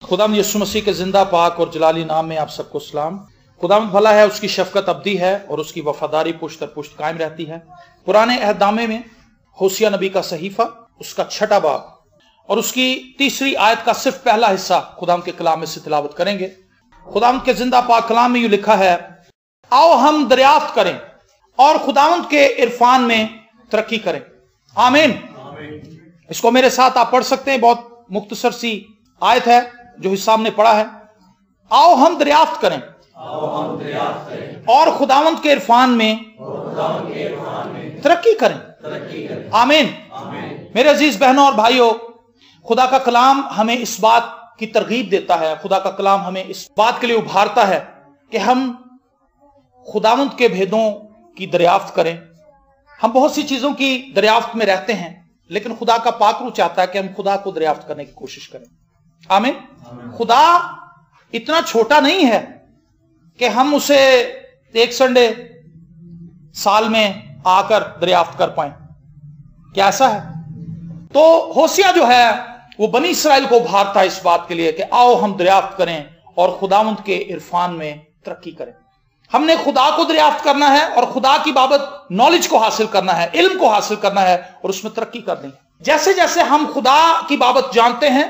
खुदावंद यीशु मसीह के जिंदा पाक और जलाली नाम में आप सबको सलाम। खुदावंद भला है, उसकी शफकत अब्दी है और उसकी वफादारी पुश्त दर पुश्त कायम रहती है। पुराने अहदनामे में होसिया नबी का सहीफा, उसका 6वां बाब और उसकी 3री आयत का सिर्फ पहला हिस्सा खुदावंद के कलाम में से तिलावत करेंगे। खुदावंद के जिंदा पाक कलाम में यूं लिखा है, आओ हम दरियाफ्त करें और खुदावंद के इरफान में तरक्की करें। आमीन। इसको मेरे साथ आप पढ़ सकते हैं, बहुत मुख्तसर सी आयत है जो हिस्सा हमने पढ़ा है। आओ हम दरियाफ्त करें और खुदावंद के इरफान में तरक्की करें। आमीन। मेरे अजीज बहनों और भाइयों, खुदा का कलाम हमें इस बात की तरगीब देता है, खुदा का कलाम हमें इस बात के लिए उभारता है कि हम खुदावंद के भेदों की दरियाफ्त करें। हम बहुत सी चीजों की दरियाफ्त में रहते हैं, लेकिन खुदा का पाक रूह चाहता है कि हम खुदा को दरियाफ्त करने की कोशिश करें। आमीन। खुदा इतना छोटा नहीं है कि हम उसे एक संडे साल में आकर दरियाफ्त कर पाए। क्या ऐसा है? तो होसिया जो है वो बनी इसराइल को उभारता है इस बात के लिए कि आओ हम दरियाफ्त करें और खुदावंद के इरफान में तरक्की करें। हमने खुदा को दरियाफ्त करना है और खुदा की बाबत नॉलेज को हासिल करना है, इल्म को हासिल करना है और उसमें तरक्की करनी है। जैसे जैसे हम खुदा की बाबत जानते हैं,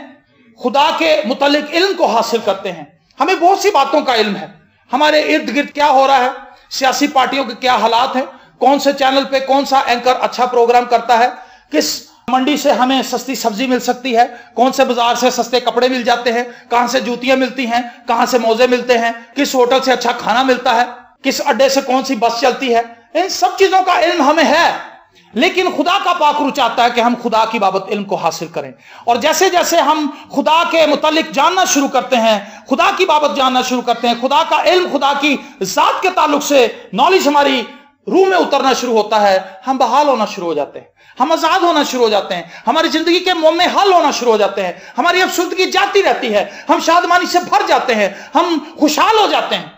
खुदा के मुतालिक इल्म को हासिल करते हैं, हमें बहुत सी बातों का इल्म है। हमारे इर्द गिर्द क्या हो रहा है, सियासी पार्टियों के क्या हालात हैं, कौन से चैनल पे कौन सा एंकर अच्छा प्रोग्राम करता है, किस मंडी से हमें सस्ती सब्जी मिल सकती है, कौन से बाजार से सस्ते कपड़े मिल जाते हैं, कहां से जूतियां मिलती हैं, कहां से मोजे मिलते हैं, किस होटल से अच्छा खाना मिलता है, किस अड्डे से कौन सी बस चलती है। इन सब चीजों का इल्म हमें है, लेकिन खुदा का पाक रूह चाहता है कि हम खुदा की बाबत इल्म को हासिल करें। और जैसे जैसे हम खुदा के मुतालिक जानना शुरू करते हैं, खुदा की बाबत जानना शुरू करते हैं, खुदा का इल्म, खुदा की जात के ताल्लुक से नॉलेज हमारी रूह में उतरना शुरू होता है, हम बहाल होना शुरू हो जाते हैं, हम आजाद होना शुरू हो जाते हैं, हमारी जिंदगी के मोमे हल होना शुरू हो जाते हैं, हमारी अफसुर्दगी जाती रहती है, हम शादमानी से भर जाते हैं, हम खुशहाल हो जाते हैं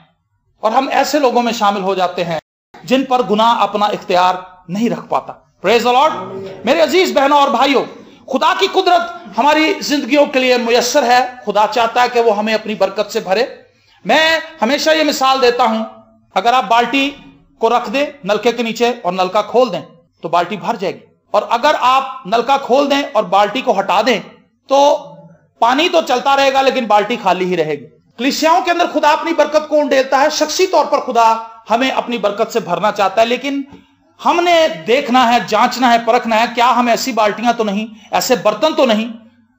और हम ऐसे लोगों में शामिल हो जाते हैं जिन पर गुनाह अपना इख्तियार नहीं रख पाता। Praise the Lord. मेरे अजीज बहनों और भाइयों, खुदा की कुदरत हमारी जिंदगियों के लिए मुयस्सर है। खुदा चाहता है कि वो हमें अपनी बरकत से भरे। मैं हमेशा ये मिसाल देता हूं, अगर आप बाल्टी को रख दें नलके के नीचे और नलका खोल दें तो बाल्टी भर जाएगी, और अगर आप नलका खोल दें और बाल्टी को हटा दें तो पानी तो चलता रहेगा लेकिन बाल्टी खाली ही रहेगी। कलीसियाओं के अंदर खुदा अपनी बरकत को उंडेलता है। शख्सी तौर पर खुदा हमें अपनी बरकत से भरना चाहता है, लेकिन हमने देखना है, जांचना है, परखना है, क्या हम ऐसी बाल्टियां तो नहीं, ऐसे बर्तन तो नहीं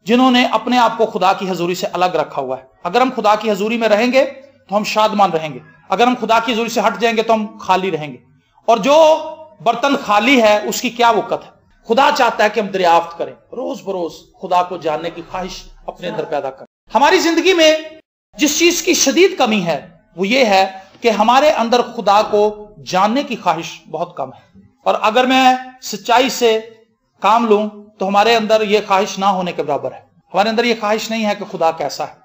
जिन्होंने अपने आप को खुदा की हजूरी से अलग रखा हुआ है। अगर हम खुदा की हजूरी में रहेंगे तो हम शादमान रहेंगे, अगर हम खुदा की हजूरी से हट जाएंगे तो हम खाली रहेंगे। और जो बर्तन खाली है उसकी क्या वक़्त है। खुदा चाहता है कि हम दरियाफ्त करें, रोज बरोज खुदा को जानने की ख्वाहिश अपने अंदर पैदा करें। हमारी जिंदगी में जिस चीज की शदीद कमी है वो ये है कि हमारे अंदर खुदा को जानने की ख्वाहिश बहुत कम है। और अगर मैं सच्चाई से काम लूं तो हमारे अंदर यह ख्वाहिश ना होने के बराबर है। हमारे अंदर यह ख्वाहिश नहीं है कि खुदा कैसा है।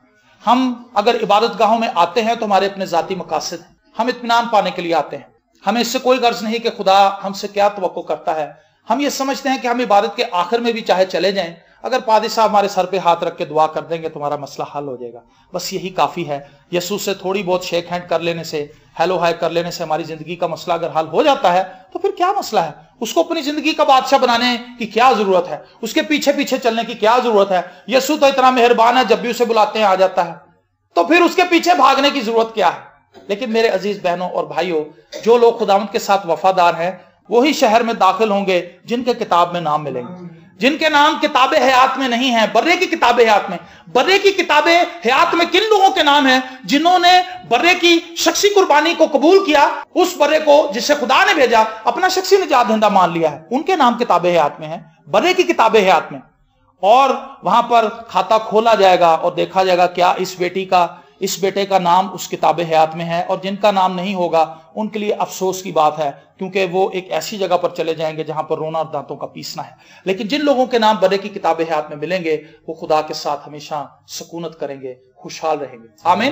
हम अगर इबादत गाहों में आते हैं तो हमारे अपने जाती मकासद हैं, हम इत्मीनान पाने के लिए आते हैं। हमें इससे कोई गर्ज नहीं कि खुदा हमसे क्या तवक्को करता है। हम ये समझते हैं कि हम इबादत के आखिर में भी चाहे चले जाएं, अगर पादी साहब हमारे सर पे हाथ रख के दुआ कर देंगे तो हमारा मसला हल हो जाएगा, बस यही काफी है। यीशु से थोड़ी बहुत शेक हैंड कर लेने से, हेलो हाय कर लेने से हमारी जिंदगी का मसला अगर हल हो जाता है तो फिर क्या मसला है। उसको अपनी जिंदगी का बादशाह बनाने की क्या जरूरत है, उसके पीछे पीछे चलने की क्या जरूरत है। यीशु तो इतना मेहरबान है, जब भी उसे बुलाते हैं आ जाता है, तो फिर उसके पीछे भागने की जरूरत क्या है। लेकिन मेरे अजीज बहनों और भाइयों, जो लोग खुदावंद के साथ वफादार हैं वही शहर में दाखिल होंगे जिनके किताब में नाम मिलेंगे। जिनके नाम किताबे हयात में नहीं है, बर्रे की किताबे हयात में। बर्रे की किताबे हयात में किन लोगों के नाम हैं? जिन्होंने बर्रे की शख्सी कुर्बानी को कबूल किया, उस बर्रे को जिसे खुदा ने भेजा अपना शख्सी निजात दहिंदा मान लिया है, उनके नाम किताबे हयात में है, बर्रे की किताबे हयात में। और वहां पर खाता खोला जाएगा और देखा जाएगा क्या इस बेटे का नाम उस किताबे हयात में है। और जिनका नाम नहीं होगा उनके लिए अफसोस की बात है, क्योंकि वो एक ऐसी जगह पर चले जाएंगे जहां पर रोना और दांतों का पीसना है। लेकिन जिन लोगों के नाम बर्रे की किताबे हयात में मिलेंगे वो खुदा के साथ हमेशा सुकूनत करेंगे, खुशहाल रहेंगे। आमीन।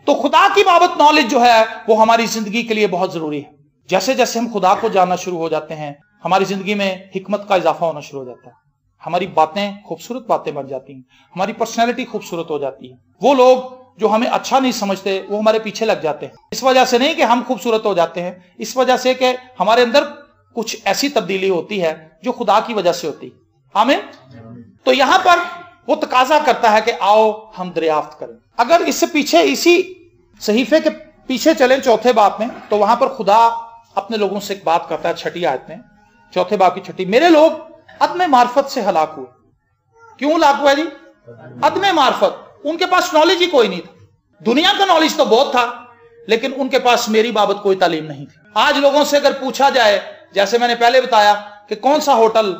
तो खुदा की बाबत नॉलेज जो है वो हमारी जिंदगी के लिए बहुत जरूरी है। जैसे जैसे हम खुदा को जानना शुरू हो जाते हैं हमारी जिंदगी में हिकमत का इजाफा होना शुरू हो जाता है। हमारी बातें खूबसूरत बातें बन जाती हैं, हमारी पर्सनैलिटी खूबसूरत हो जाती है। वो लोग जो हमें अच्छा नहीं समझते वो हमारे पीछे लग जाते हैं। इस वजह से नहीं कि हम खूबसूरत हो जाते हैं, इस वजह से कि हमारे अंदर कुछ ऐसी तब्दीली होती है जो खुदा की वजह से होती है। आमीन। तो यहां पर वो तकाजा करता है कि आओ हम दरियाफ्त करें। अगर इससे पीछे इसी सहीफे के पीछे चलें चौथे बाब में, तो वहां पर खुदा अपने लोगों से एक बात करता है 6ठी आयत में, चौथे बाब की 6ठी। मेरे लोग अदम मार्फत से हलाक हुए। क्यों हलाक हुआ जी? अदम मार्फत, उनके पास नॉलेज ही कोई नहीं था। दुनिया का नॉलेज तो बहुत था, लेकिन उनके पास मेरी बाबत कोई तालीम नहीं थी। आज लोगों से अगर पूछा जाए, जैसे मैंने पहले बताया कि कौन सा होटल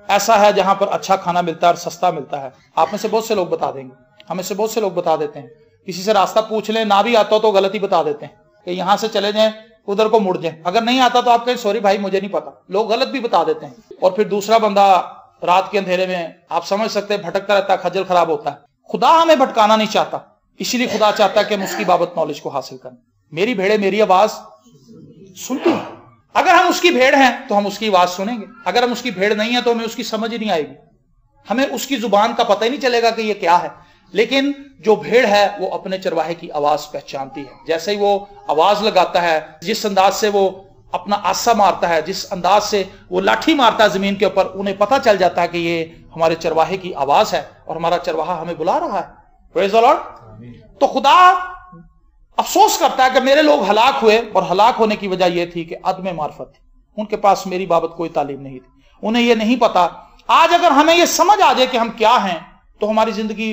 ऐसा है जहां पर अच्छा खाना मिलता है और सस्ता मिलता है, आप में से बहुत से लोग बता देंगे, हमें से बहुत से लोग बता देते हैं। किसी से रास्ता पूछ लें, ना भी आता हो तो गलत ही बता देते हैं कि यहां से चले जाएं, उधर को मुड़ जाएं। अगर नहीं आता तो आप कहें सॉरी भाई मुझे नहीं पता, लोग गलत भी बता देते हैं। और फिर दूसरा बंदा रात के अंधेरे में, आप समझ सकते हैं, भटकता रहता है, खज्जल खराब होता है। खुदा हमें भटकाना नहीं चाहता, इसीलिए खुदा चाहता है कि हम उसकी बाबत नॉलेज को हासिल करें। मेरी भेड़ें मेरी आवाज सुनती हैं। अगर हम उसकी भेड़ हैं तो हम उसकी आवाज सुनेंगे, अगर हम उसकी भेड़ नहीं है तो हमें उसकी समझ ही नहीं आएगी, हमें उसकी जुबान का पता ही नहीं चलेगा कि ये क्या है। लेकिन जो भेड़ है वो अपने चरवाहे की आवाज पहचानती है। जैसे ही वो आवाज लगाता है, जिस अंदाज से वो अपना आसा मारता है, जिस अंदाज से वो लाठी मारता है जमीन के ऊपर, उन्हें पता चल जाता है कि ये हमारे चरवाहे की आवाज है और हमारा चरवाहा हमें बुला रहा है। Praise the Lord. तो खुदा अफसोस करता है कि मेरे लोग हलाक हुए, और हलाक होने की वजह यह थी कि अदम मार्फत थी, उनके पास मेरी बाबत कोई तालीम नहीं थी, उन्हें यह नहीं पता। आज अगर हमें यह समझ आ जाए कि हम क्या हैं, तो हमारी जिंदगी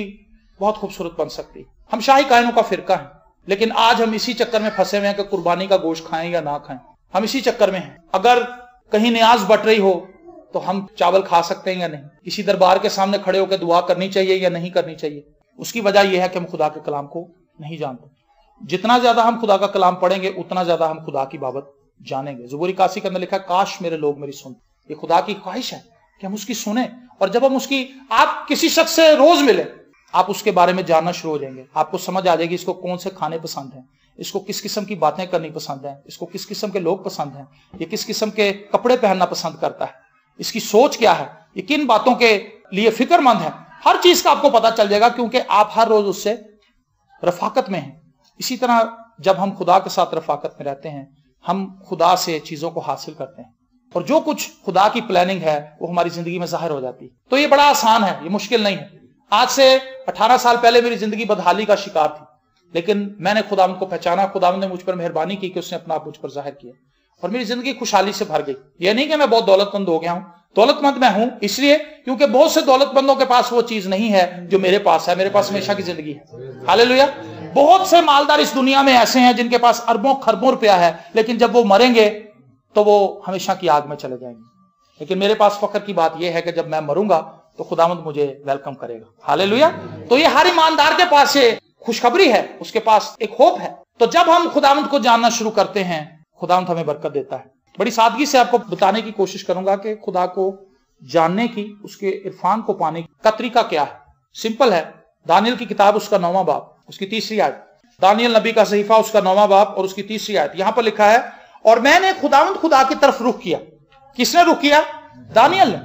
बहुत खूबसूरत बन सकती है। हम शाही कायनों का फिरका है, लेकिन आज हम इसी चक्कर में फंसे हुए हैं कि कुर्बानी का गोश्त खाएं या ना खाएं, हम इसी चक्कर में हैं। अगर कहीं न्याज बट रही हो तो हम चावल खा सकते हैं या नहीं, इसी दरबार के सामने खड़े होकर दुआ करनी चाहिए या नहीं करनी चाहिए। उसकी वजह यह है कि हम खुदा के कलाम को नहीं जानते। जितना ज्यादा हम खुदा का कलाम पढ़ेंगे उतना ज्यादा हम खुदा की बाबत जानेंगे। ज़बूर 81 के अंदर लिखा, काश मेरे लोग मेरी सुनते। ये खुदा की ख्वाहिश है कि हम उसकी सुने, और जब हम उसकी, आप किसी शख्स से रोज मिले, आप उसके बारे में जानना शुरू हो जाएंगे। आपको समझ आ जाएगी इसको कौन से खाने पसंद हैं, इसको किस किस्म की बातें करनी पसंद है, इसको किस किस्म के लोग पसंद हैं, ये किस किस्म के कपड़े पहनना पसंद करता है, इसकी सोच क्या है, ये किन बातों के लिए फिक्रमंद है। हर चीज का आपको पता चल जाएगा, क्योंकि आप हर रोज उससे रफाकत में हैं। इसी तरह जब हम खुदा के साथ रफाकत में रहते हैं, हम खुदा से चीजों को हासिल करते हैं, और जो कुछ खुदा की प्लानिंग है वो हमारी जिंदगी में जाहिर हो जाती है। तो ये बड़ा आसान है, ये मुश्किल नहीं है। आज से 18 साल पहले मेरी जिंदगी बदहाली का शिकार थी, लेकिन मैंने खुदावंद को पहचाना, खुदावंद ने मुझ पर मेहरबानी की कि उसने अपना आप मुझ पर जाहिर किया, और मेरी जिंदगी खुशहाली से भर गई। यह नहीं कि मैं बहुत दौलतमंद हो गया हूं, दौलतमंद मैं हूं इसलिए क्योंकि बहुत से दौलतमंदों के पास वो चीज नहीं है जो मेरे पास है। मेरे पास हमेशा की जिंदगी है। हालेलुया। बहुत से मालदार इस दुनिया में ऐसे हैं जिनके पास अरबों खरबों रुपया है, लेकिन जब वो मरेंगे तो वो हमेशा की आग में चले जाएंगे। लेकिन मेरे पास फख्र की बात यह है कि जब मैं मरूंगा तो खुदावंद मुझे वेलकम करेगा। हालेलुया। तो ये हर ईमानदार के पास ये खुशखबरी है, उसके पास एक होप है। तो जब हम खुदावंद को जानना शुरू करते हैं, खुदावंद हमें बरकत देता है। बड़ी सादगी से आपको बताने की कोशिश करूंगा कि खुदा को जानने की, उसके इरफान को पाने का तरीका क्या है। सिंपल है। दानियल की किताब, उसका 9वां बाब, उसकी 3री आयत। दानियल नबी का सहीफा, उसका 9वां बाब और उसकी 3री आयत। यहां पर लिखा है, और मैंने खुदावंद खुदा की तरफ रुख किया। किसने रुख किया? दानियल ने।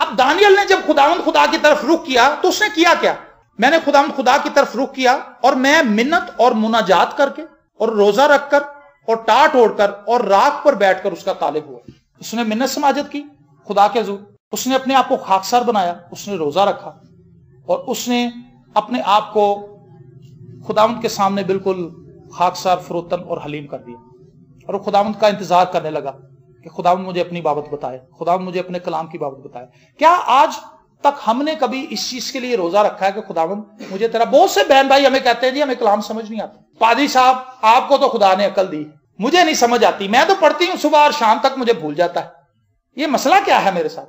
अब दानियल ने जब खुदावंद खुदा की तरफ रुख किया तो उसने किया क्या? मैंने खुदावंद खुदा की तरफ रुख किया और मैं मिन्नत और मुनाजात करके और रोजा रखकर और टाट ओढ़कर और राख पर बैठकर उसका तालिब हुआ। उसने मिन्नत समाजत की खुदा के हुजूर, उसने अपने आप को खाकसार बनाया, उसने रोजा रखा और उसने अपने आप को खुदावंद के सामने बिल्कुल खाकसार, फरोतन और हलीम कर दिया। और खुदावंद का इंतजार करने लगा कि खुदावंद मुझे अपनी बाबत बताए, खुदावंद मुझे अपने कलाम की बाबत बताए। क्या आज तक हमने कभी इस चीज के लिए रोजा रखा है कि खुदावंद मुझे तेरा? बहुत से बहन भाई हमें कहते हैं जी हमें कलाम समझ नहीं आता। पादरी साहब, आपको तो खुदा ने अकल दी, मुझे नहीं समझ आती, मैं तो पढ़ती हूँ सुबह और शाम तक, मुझे भूल जाता है। ये मसला क्या है मेरे साथ?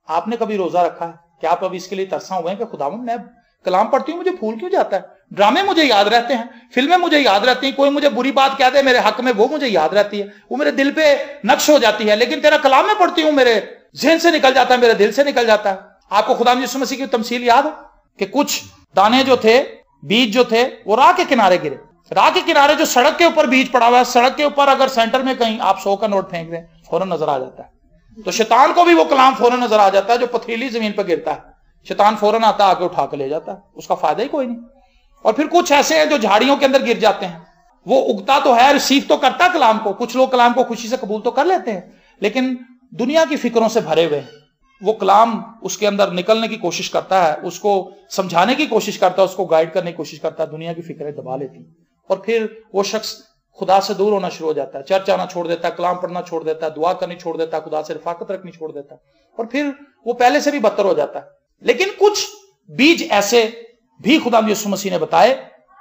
आपने कभी रोजा रखा है? क्या आप अभी इसके लिए तरसा हुए हैं कि खुदावंद मैं कलाम पढ़ती हूँ, मुझे भूल क्यों जाता है? ड्रामे मुझे याद रहते हैं, फिल्में मुझे याद रहती हैं, कोई मुझे बुरी बात कहते हैं मेरे हक में, वो मुझे याद रहती है, वो मेरे दिल पे नक्श हो जाती है। लेकिन तेरा कलाम में पढ़ती हूँ, मेरे जहन से निकल जाता है, मेरे दिल से निकल जाता है। आपको खुदा यीशु मसीह की तमसील याद है कि कुछ दाने जो थे, बीज जो थे, वो राह के किनारे गिरे। राह के किनारे जो सड़क के ऊपर बीज पड़ा हुआ है, सड़क के ऊपर अगर सेंटर में कहीं आप 100 का नोट फेंक दें फौरन नजर आ जाता है। تو شیطان کو بھی وہ کلام فوراً نظر آ جاتا ہے جو پتھریلی زمین پر گرتا ہے، شیطان فوراً آتا ہے، آ کے اٹھا کے لے جاتا ہے، اس کا فائدہ ہی کوئی نہیں۔ اور پھر کچھ ایسے ہیں جو جھاڑیوں کے اندر گر جاتے ہیں، وہ اگتا تو ہے، ریسیو تو کرتا کلام کو، کچھ لوگ کلام کو خوشی سے قبول تو کر لیتے ہیں، لیکن دنیا کی فکروں سے بھرے ہوئے ہیں۔ وہ کلام اس کے اندر نکلنے کی کوشش کرتا ہے، اس کو سمجھانے کی کوشش کرتا ہے، اس کو گائیڈ کرنے کی کوشش کرتا ہے، دنیا کی فکریں دبا لیتی ہیں، اور پھر وہ شخص خدا سے دور ہونا شروع ہو جاتا ہے، چرچ آنا چھوڑ دیتا ہے، کلام پڑھنا چھوڑ دیتا ہے، دعا کرنی چھوڑ دیتا ہے، خدا سے رفاقت رکھنی چھوڑ دیتا ہے، اور پھر وہ پہلے سے بھی بدتر ہو جاتا ہے۔ لیکن کچھ بیج ایسے بھی خدا یسوع مسیح نے بتائے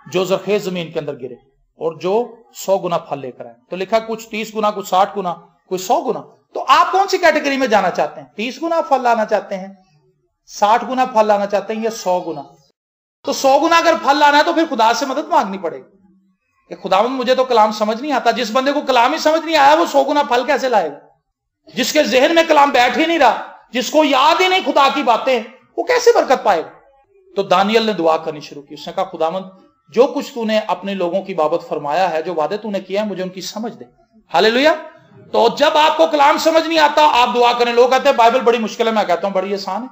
جو زرخیز زمین کے اندر گرے اور جو 100 گنا پھل لے کر آئے۔ تو لکھا کچھ 30 گنا، کچھ 60 گنا، کوئی 100 گنا۔ تو آپ کون سی کیٹیگری میں جانا چاہتے ہیں؟ 30 گنا پھل لانا چاہتے ہیں، 60 گنا پھل لانا چاہتے ہیں، یا 100 گنا؟ تو 100 گنا اگر پھل لانا ہے تو پھر خدا سے مدد مانگنی پڑے گی کہ خداوند مجھے تو کلام سمجھ نہیں آتا۔ جس بندے کو کلام ہی سمجھ نہیں آیا وہ 100 گنا پھل کیسے لائے گا؟ جس کے ذہن میں کلام بیٹھ ہی نہیں رہا، جس کو یاد ہی نہیں خدا کی باتیں، وہ کیسے برکت پائے گا؟ تو دانیل نے دعا کرنی شروع کی، اس نے کہا خداوند جو کچھ تو نے اپنے لوگوں کی بابت فرمایا ہے، جو وعدے تو نے کیا ہے، مجھے ان کی سمجھ دے۔ ہاللیلویا۔ تو جب آپ کو کلام سمجھ نہیں آتا آپ دعا کریں۔ لوگ کہتے ہیں بائبل بڑی مشکل ہے، میں کہتا ہوں بڑی آسان ہے،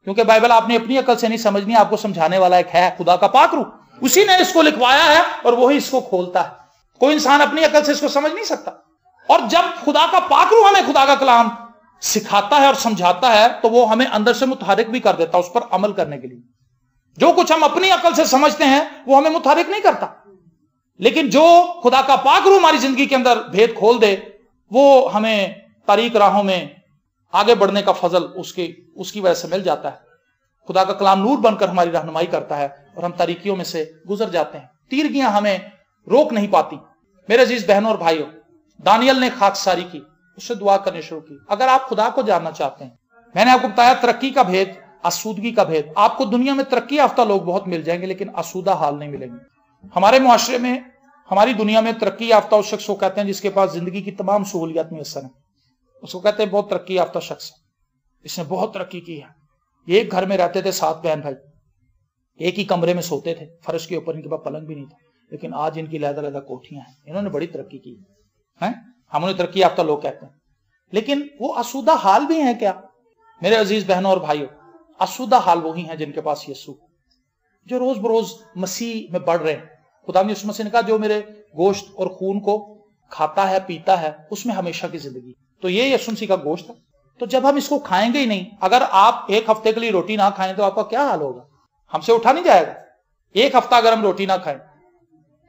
کیونکہ بائبل آپ نے اپنی عقل سے نہیں سمجھنی، آپ کو سمجھانے والا ایک ہے، خدا کا پاک روح، اسی نے اس کو لکھوایا ہے اور وہی اس کو کھولتا ہے۔ کوئی انسان اپنی عقل سے اس کو سمجھ نہیں سکتا۔ اور جب خدا کا پاک روح ہمیں خدا کا کلام سکھاتا ہے اور سمجھاتا ہے تو وہ ہمیں اندر سے متحرک بھی کر دیتا ہے اس پر عمل کرنے کے لیے۔ جو کچھ ہم اپنی عقل سے سمجھتے ہیں وہ ہمیں متحرک نہیں کرتا، لیکن جو خدا کا پاک روح ہماری زندگی کے اندر بھید کھول دے وہ ہمیں طریق راہوں میں آگے بڑھنے کا فضل اس کی وجہ سے مل جاتا ہے۔ خدا کا کلام نور بن کر ہماری رہنمائی کرتا ہے اور ہم تاریکیوں میں سے گزر جاتے ہیں، تیرگیاں ہمیں روک نہیں پاتی۔ میرے عزیز بہنوں اور بھائیوں، دانیل نے خاکساری کی، اس سے دعا کرنی شروع کی۔ اگر آپ خدا کو جاننا چاہتے ہیں، میں نے آپ کو بتایا ترقی کا بھید، آسودگی کا بھید۔ آپ کو دنیا میں ترقی یافتہ لوگ بہت مل جائیں گے لیکن آسودہ حال نہیں ملیں گے۔ ہمارے معاشرے میں، ہماری دنیا میں ترقی یافتہ اس شخص کو کہتے ہیں جس کے پاس زندگی کی تمام سہولیات میسر ہیں، اس کو کہتے ہیں بہت ترقی یافتہ شخص، اس نے بہت ترقی کی ہے۔ یہ ایک گھر میں رہتے تھے 7 بہن بھائی، ایک ہی کمرے میں سوتے تھے، فرش کے اوپر ان کے پاس پلنگ بھی نہیں تھا، لیکن آج ان کی علیحدہ کوٹھیاں ہیں، انہوں نے بڑی ترقی کی ہے۔ ہم انہیں ترقی یافتہ لوگ کہتے ہیں، لیکن وہ آسودہ حال بھی ہیں کیا؟ میرے عزیز بہنوں اور بھائیوں، آسودہ حال وہی ہیں جن کے پاس یسوع، جو روز بروز مسیح میں بڑھ رہے ہیں۔ خدا یسوع مسیح نے کہا جو میرے گوشت اور خون کو کھاتا ہے پیتا ہے اس میں ہمیشہ کی زندگی۔ تو یہ یسوع مسیح کا گوشت ہے۔ تو جب ہم اس کو کھائیں گے ہی نہیں، اگر آپ ایک ہفتے کے لیے روٹی نہ کھائیں تو آپ کا کیا حال ہوگا؟ ہم سے اٹھا نہیں جائے گا۔ ایک ہفتہ اگر ہم روٹی نہ کھائیں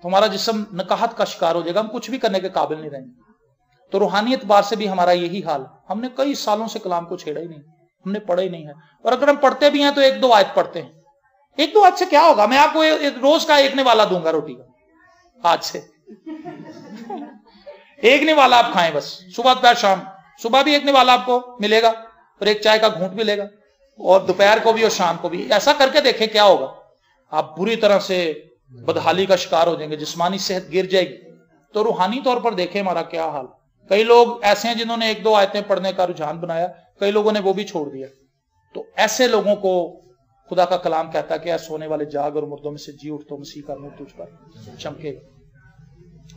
تو ہمارا جسم نکاہت کا شکار ہو جائے گا، ہم کچھ بھی کرنے کے قابل نہیں رہیں گے۔ تو روحانی اعتبار سے بھی ہمارا یہی حال ہے۔ ہم نے کئی سالوں سے کلام کو چھیڑا ہی نہیں، ہم نے پڑھا ہی نہیں ہے، اور اگر ہم پڑھتے بھی ہیں تو 1-2 آیت پڑھتے ہیں۔ 1-2 آیت سے کیا ہوگا؟ میں آپ کو روز کا 1 نوالا دوں گا روٹی کا، آج سے 1 نوالا آپ کھائیں بس، صبح دوپہر شام۔ صبح بھی 1 نوالا آپ کو ملے گا اور 1 چائے کا گھونٹ ملے گا، اور دوپہر کو بھی اور شام کو بھی۔ ایسا کر کے دیکھیں کیا ہوگا؟ آپ بری طرح سے بدحالی کا شکار ہو جائیں گے، جسمانی صحت گر جائے گی۔ تو روحانی طور پر دیکھیں ہمارا کیا حال۔ کئی لوگ ایسے ہیں جنہوں نے 1-2 آیتیں پڑھنے کا رجحان بنایا، کئی لوگوں نے وہ بھی چھوڑ دیا۔ تو ایسے لوگوں کو خدا کا کلام کہتا ہے کہ اے سونے والے جاگ اور مردوں میں سے جی اٹھ، تو مسیح کا نور تجھ پر چمکے گا۔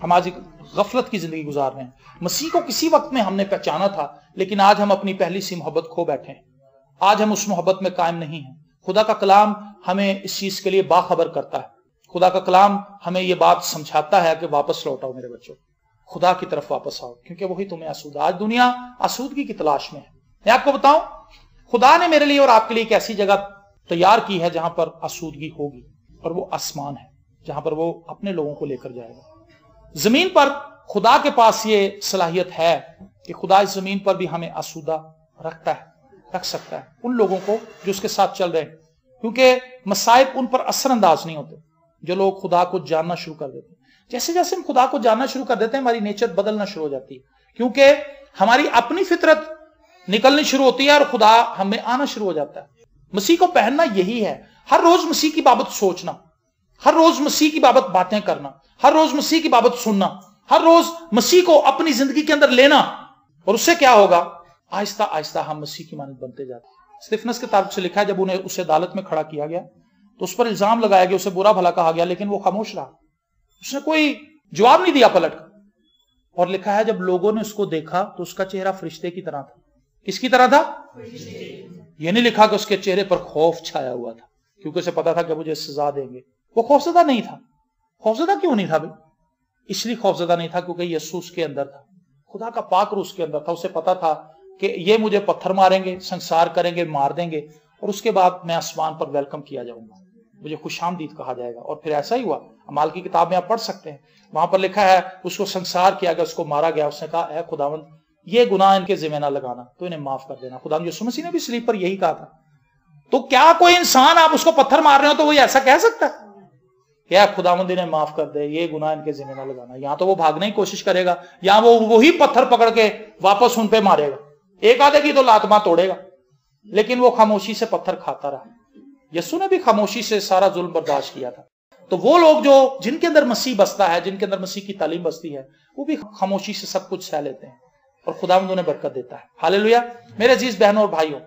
ہم آج ایک غفلت کی زندگی گزار رہے ہیں۔ مسیح کو کسی وقت میں ہم نے پہچانا تھا، لیکن آج ہم اپنی پہلی سی محبت کھو بیٹھے ہیں۔ آج ہم اس محبت میں قائم نہیں ہیں۔ خدا کا کلام ہمیں اس چیز کے لیے باخبر کرتا ہے۔ خدا کا کلام ہمیں یہ بات سمجھاتا ہے کہ واپس لوٹاؤ میرے بچوں، خدا کی طرف واپس آؤ، کیونکہ وہی تمہیں آسودہ۔ آج دنیا آسودگی کی تلاش میں ہے۔ میں آپ کو بتاؤں، خدا نے میرے لیے اور آپ کے لیے ایک ایسی جگہ تیار کی ہے جہاں پر آسودگی ہوگی، اور وہ آسمان ہے جہاں پر وہ اپنے لوگوں کو لے کر جائے گا۔ زمین پر خدا کے پاس یہ صلاحیت ہے کہ خدا اس زمین پر بھی ہمیں آسودہ رکھ سکتا ہے، ان لوگوں کو جو اس کے ساتھ چل رہے ہیں، کیونکہ مصائب ان پر اثر انداز نہیں ہوتے جو لوگ خدا کو جاننا شروع کر دیتے ہیں۔ جیسے جیسے ہم خدا کو جاننا شروع کر دیتے ہیں ہماری نیچر بدلنا شروع ہو جاتی ہے، کیونکہ ہماری اپنی فطرت نکلنی شروع ہوتی ہے اور خدا ہمیں آنا شروع ہو جاتا ہے۔ مسیح کو پہننا یہی ہے، ہر روز مسیح کی بابت سوچنا، ہر روز مسیح کی بابت باتیں کرنا، ہر روز مسیح کی بابت سننا، ہر روز مسیح کو اپنی زندگی کے اندر لینا، اور اس سے کیا ہوگا؟ آہستہ آہستہ ہم مسیح کی مانند بنتے جاتے ہیں۔ استفنس کے تعلق سے لکھا ہے جب انہیں اسے عدالت میں کھڑا کیا گیا تو اس پر الزام لگایا گیا، اسے برا بھلا کہا گیا، لیکن وہ خاموش رہا، اس نے کوئی جواب نہیں دیا پلٹ کر۔ اور لکھا ہے جب لوگوں نے اس کو دیکھا تو اس کا چہرہ فرشتے کی طرح تھا، کس کی طرح تھا؟ یہ نہیں لکھا کہ اس کے چہرے پر خوف چھایا ہوا تھا کیونکہ اسے پتا تھا کہ مجھے سزا دیں گے. وہ خوفزدہ نہیں تھا. خوفزدہ کیوں نہیں تھا بھائی؟ اس لیے خوفزدہ نہیں تھا کیونکہ یسوع اس کے اندر تھا, خدا کا پاک روح اس کے اندر تھا. اسے پتا تھا کہ یہ مجھے پتھر ماریں گے, سنسار کریں گے, مار دیں گے, اور اس کے بعد میں آسمان پر ویلکم کیا جاؤں گا, مجھے خوش آمدید کہا جائے گا. اور پھر ایسا ہی ہوا. اعمال کی کتاب میں آپ پڑھ سکتے ہیں, وہاں پر لکھا ہے اس کو سنسار کیا گیا, اس کو مارا گیا. اس نے کہا اے خداوند یہ گناہ ان کے ذمہ نہ لگانا, تو انہیں معاف کر دینا. خداوند یسوع مسیح نے بھی صلیب پر یہی کہا تھا. تو کیا کوئی انسان آپ اس کو پتھر مار رہے ہو تو وہ ایسا کہہ سکتا ہے کہ اے خداوند انہیں معاف کر دے, یہ گناہ ان کے ذمہ نہ لگانا؟ یہاں تو وہ بھاگنے کی کوشش کرے گا, یہاں وہ وہی پتھر پکڑ کے واپس ان پہ مارے گا. ایک آدھے کی تو لاتما توڑے گا, لیکن وہ خاموشی سے پتھر کھاتا رہا. یسوع نے بھی خاموشی سے سارا ظلم برداشت کیا تھا. تو وہ لوگ جو جن کے اندر مسیح بستا ہے, جن کے اندر مسیح کی تعلیم بستی ہے, وہ بھی خاموشی سے سب کچھ سہ لیتے ہیں اور خداوند انہیں برکت دیتا ہے. ہاللیلویا. میرے عزیز بہنوں اور بھائیوں,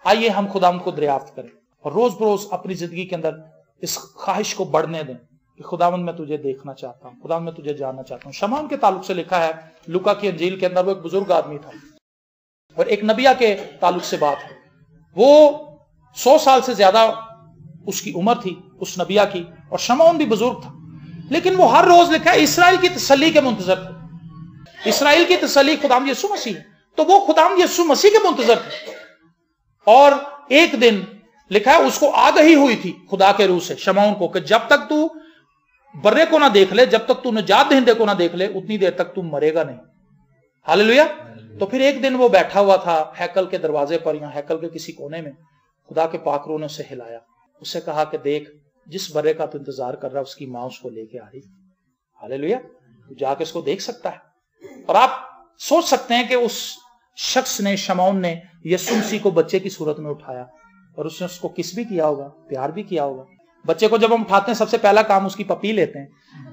آئیے ہم خداوند کو دریافت کریں اور روز بروز اپنی زندگی کے اندر اس خواہش کو بڑھنے دیں کہ خداوند میں تجھے دیکھنا چاہتا ہوں, خداوند میں تجھے جاننا چاہتا ہوں. شمعون کے تعلق سے لکھا ہے لوکا کی انجیل کے اندر, وہ ایک بزرگ آدمی تھا اور ایک نبیہ کے تعلق سے بات ہے. وہ 100 سال سے زیادہ اس کی عمر تھی اس نبیہ کی, اور شمعون بھی بزرگ تھا, لیکن وہ ہر روز لکھا ہے اسرائیل کی تسلی کے منتظر تھے. اسرائیل کی تسلی خداوند یسوع مسیح, تو وہ خداوند یسوع مسیح کے منتظر تھے. اور ایک دن لکھا ہے اس کو آگہی ہوئی تھی خدا کے روح سے شمعون کو کہ جب تک تو برے کو نہ دیکھ لے, جب تک تو نجات دہندے کو نہ دیکھ لے, اتنی دیر تک تو مرے گا نہیں. ہاللیلویا. تو پھر ایک دن وہ بیٹھا ہوا تھا ہیکل کے دروازے پر, یا ہیکل کے کسی کونے میں. خدا کے پاک روح نے اسے ہلایا, اسے کہا کہ دیکھ جس برے کا تو انتظار کر رہا ہے اس کی ماں اس کو لے کے آ رہی. ہاللیلویا. تو جا کے اس کو دیکھ سکتا ہے. اور آپ سوچ سکتے ہیں کہ اس شخص نے, شمعون نے, یسوع مسیح کو بچے کی صورت میں اٹھایا اور اس نے اس کو کس بھی کیا ہوگا, پیار بھی کیا ہوگا. بچے کو جب ہم اٹھاتے ہیں سب سے پہلا کام اس کی پپی لیتے ہیں.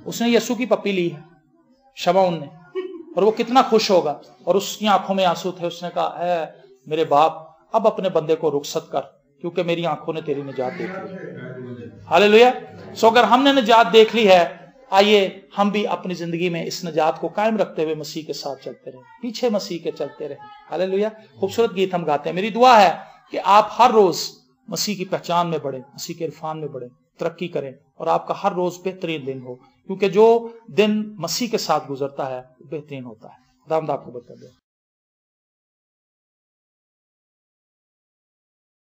اس نے یسوع کی پپی لی ہے شمعون نے, اور وہ کتنا خوش ہوگا. اور اس کی آنکھوں میں آنسو تھے. اس نے کہا اے میرے باپ, اب اپنے بندے کو رخصت کر, کیونکہ میری آنکھوں نے تیری نجات دیکھ لی. ہاللیلویا. سو اگر ہم نے نجات دیکھ لی ہے, آئیے ہم بھی اپنی زندگی میں اس نجات کو قائم رکھتے ہوئے مسیح کے ساتھ چلتے رہیں, پیچھے مسیح کے چلتے رہیں. ہاللیلویا. خوبصورت گیت ہم گاتے ہیں. میری دعا ہے کہ آپ ہر روز مسیح کی پہچان میں بڑھیں, مسیح کے عرفان میں بڑھیں, ترقی کریں, اور آپ کا ہر روز بہترین دن ہو, کیونکہ جو دن مسیح کے ساتھ گزرتا ہے بہترین ہوتا ہے. خداوند آپ کو برکت دے.